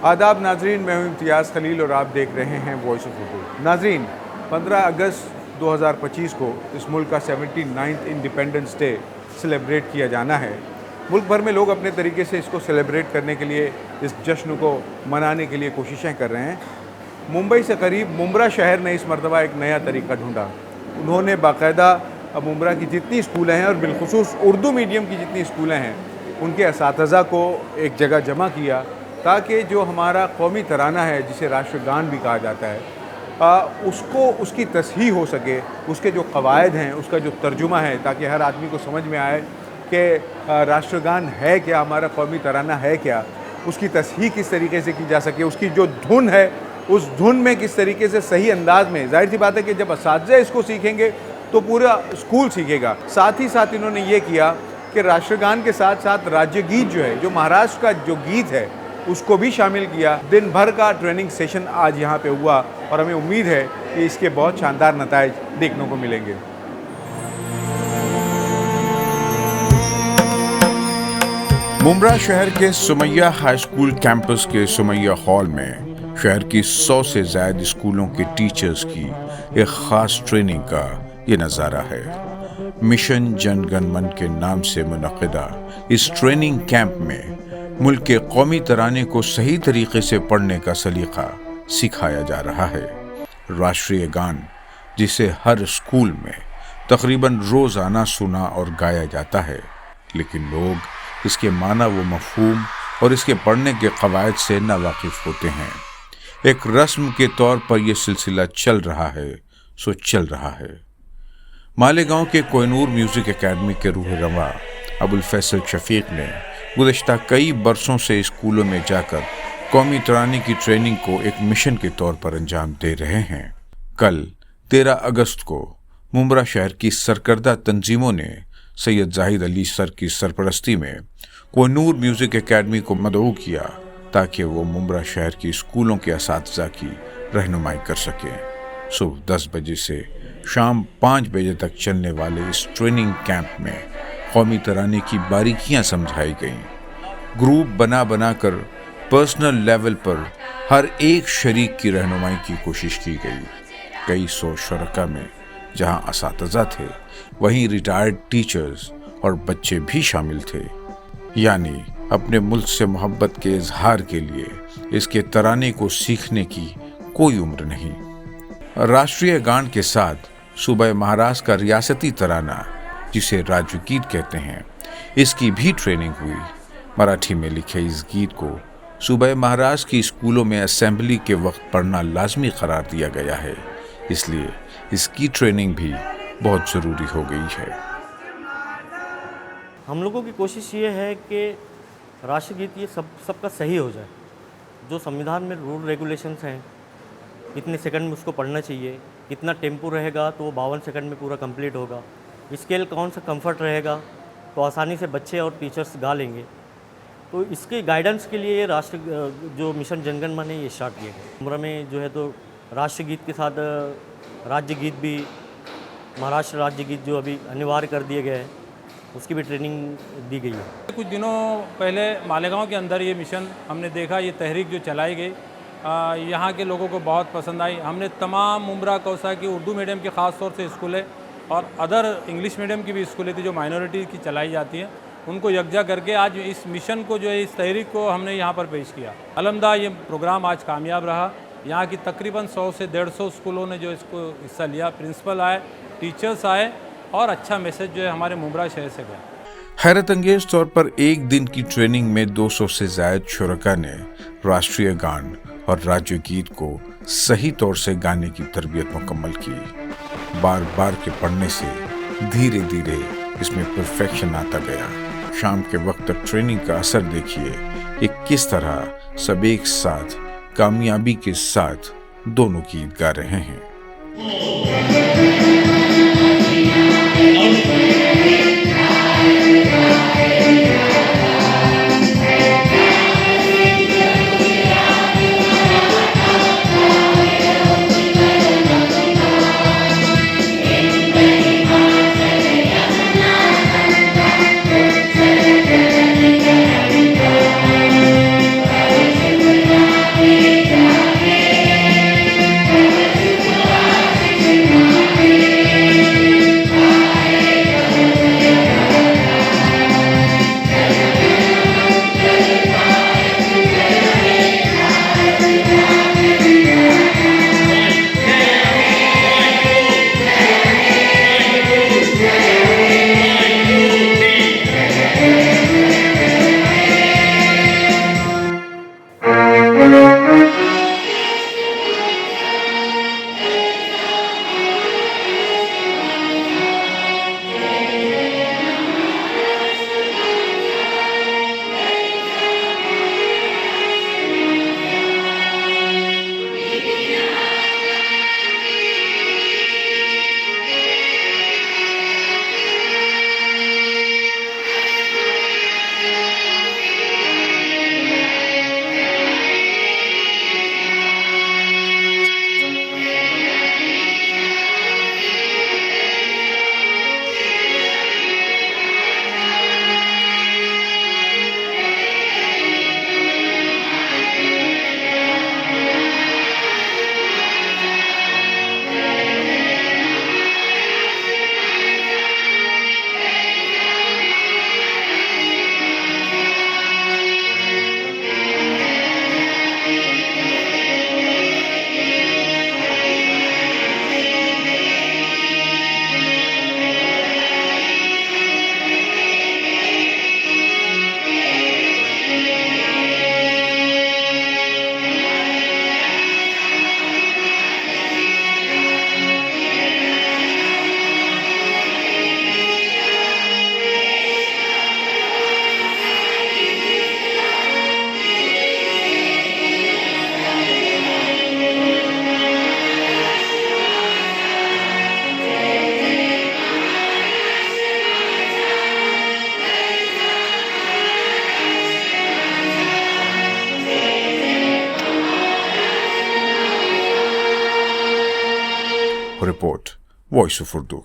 आदाब नाजरीन, मैं हूं इम्तियाज़ खलील और आप देख रहे हैं वॉइस ऑफ उर्दू। नाजरीन, 15 अगस्त 2025 को इस मुल्क का 79th इंडिपेंडेंस डे सेलिब्रेट किया जाना है। मुल्क भर में लोग अपने तरीके से इसको सेलिब्रेट करने के लिए, इस जश्न को मनाने के लिए कोशिशें कर रहे हैं। मुंबई से करीब मुंब्रा शहर ने इस मरतबा एक नया तरीका ढूंढा। उन्होंने बाकायदा मुंब्रा की जितनी स्कूलें हैं और बिलखुसूस उर्दू मीडियम की जितनी स्कूलें हैं, उनके असातिज़ा को एक जगह जमा किया ताकि जो हमारा कौमी तराना है, जिसे राष्ट्रगान भी कहा जाता है, उसकी तस्हीह हो सके, उसके जो कवायद हैं उसका जो तर्जुमा है, ताकि हर आदमी को समझ में आए कि राष्ट्रगान है क्या, हमारा कौमी तराना है क्या, उसकी तस्हीह किस तरीके से की जा सके, उसकी जो धुन है उस धुन में किस तरीके से सही अंदाज में। जाहिर सी बात है कि जब असातिज़ा इसको सीखेंगे तो पूरा स्कूल सीखेगा। साथ ही साथ इन्होंने ये किया कि राष्ट्रगान के साथ साथ राज्य गीत जो है, जो महाराष्ट्र का जो गीत है, उसको भी शामिल किया। दिन भर का ट्रेनिंग सेशन आज यहाँ पे हुआ और हमें उम्मीद है कि इसके बहुत शानदार नताइज देखने को मिलेंगे। मुंब्रा शहर के सुमैया हाई स्कूल कैंपस के सुमैया हॉल में शहर की 100 से ज्यादा स्कूलों के टीचर्स की एक खास ट्रेनिंग का ये नज़ारा है। मिशन जन गण मन के नाम से मुनक़िदा इस ट्रेनिंग कैंप में मुल्क के कौमी तराने को सही तरीके से पढ़ने का सलीका सिखाया जा रहा है। राष्ट्रीय गान, जिसे हर स्कूल में तकरीबन रोज़ाना सुना और गाया जाता है, लेकिन लोग इसके माना व मफ़हूम और इसके पढ़ने के कवायद से नावाकिफ़ होते हैं। एक रस्म के तौर पर यह सिलसिला चल रहा है सो चल रहा है। मालेगांव के कोहिनूर म्यूज़िक एकेडमी के रूह रवा अबुल फैसल शफीक ने गुज़श्ता कई बरसों से स्कूलों में जाकर कौमी तराने की ट्रेनिंग को एक मिशन के तौर पर अंजाम दे रहे हैं। कल 13 अगस्त को मुंब्रा शहर की सरकर्दा तंजीमों ने सैयद जाहिद अली सर की सरपरस्ती में कोहिनूर म्यूज़िक एकेडमी को मदऊ किया ताकि वो मुंब्रा शहर की स्कूलों के असातिज़ा की रहनुमाई कर सकें। सुबह 10 बजे से शाम 5 बजे तक चलने वाले इस ट्रेनिंग कैंप में कौमी तराने की बारीकियां समझाई गईं। ग्रुप बना बनाकर पर्सनल लेवल पर हर एक शरीक की रहनुमाई की कोशिश की गई। कई सौ शरका में जहां असातिज़ा थे, वहीं रिटायर्ड टीचर्स और बच्चे भी शामिल थे। यानी अपने मुल्क से मोहब्बत के इजहार के लिए इसके तराने को सीखने की कोई उम्र नहीं। राष्ट्रीय गान के साथ सूबा महाराष्ट्र का रियासती तराना, जिसे राज्य गीत कहते हैं, इसकी भी ट्रेनिंग हुई। मराठी में लिखे इस गीत को सूबा महाराष्ट्र की स्कूलों में असेंबली के वक्त पढ़ना लाजमी करार दिया गया है, इसलिए इसकी ट्रेनिंग भी बहुत ज़रूरी हो गई है। हम लोगों की कोशिश ये है कि राष्ट्रगीत ये सबका सही हो जाए। जो संविधान में रूल रेगुलेशंस हैं, कितने सेकंड में उसको पढ़ना चाहिए, कितना टेम्पो रहेगा तो वो 52 सेकंड में पूरा कंप्लीट होगा, स्केल कौन सा कंफर्ट रहेगा तो आसानी से बच्चे और टीचर्स गा लेंगे। तो इसके गाइडेंस के लिए राष्ट्र जो मिशन जनगण मन है ये स्टार्ट किया गया। मुंब्रा में जो है तो राष्ट्रगीत के साथ राज्य गीत भी, महाराष्ट्र राज्य गीत जो अभी अनिवार्य कर दिए गए हैं, उसकी भी ट्रेनिंग दी गई है। कुछ दिनों पहले मालेगांव के अंदर ये मिशन हमने देखा, ये तहरीक जो चलाई गई यहाँ के लोगों को बहुत पसंद आई। हमने तमाम मुंब्रा कौसा की उर्दू मीडियम की ख़ास तौर से स्कूलें और अदर इंग्लिश मीडियम की भी स्कूलें थी जो माइनॉरिटी की चलाई जाती हैं, उनको यकजा करके आज इस मिशन को जो है, इस तहरीक को हमने यहाँ पर पेश किया। अलहम्दुलिल्लाह ये प्रोग्राम आज कामयाब रहा। यहाँ की तकरीबन 100 से 150 स्कूलों ने जो इसको हिस्सा लिया। प्रिंसिपल आए, टीचर्स आए और अच्छा मैसेज जो है हमारे मुंब्रा शहर से गया। हैरत अंगेज तौर पर एक दिन की ट्रेनिंग में 200 से ज्यादा शुरका ने राष्ट्रीय गान और राज्य गीत को सही तौर से गाने की तरबियत मुकम्मल की। बार बार के पढ़ने से धीरे धीरे इसमें परफेक्शन आता गया। शाम के वक्त तक ट्रेनिंग का असर देखिए कि किस तरह सब एक साथ कामयाबी के साथ दोनों गीत गा रहे हैं। Report voice of Urdu.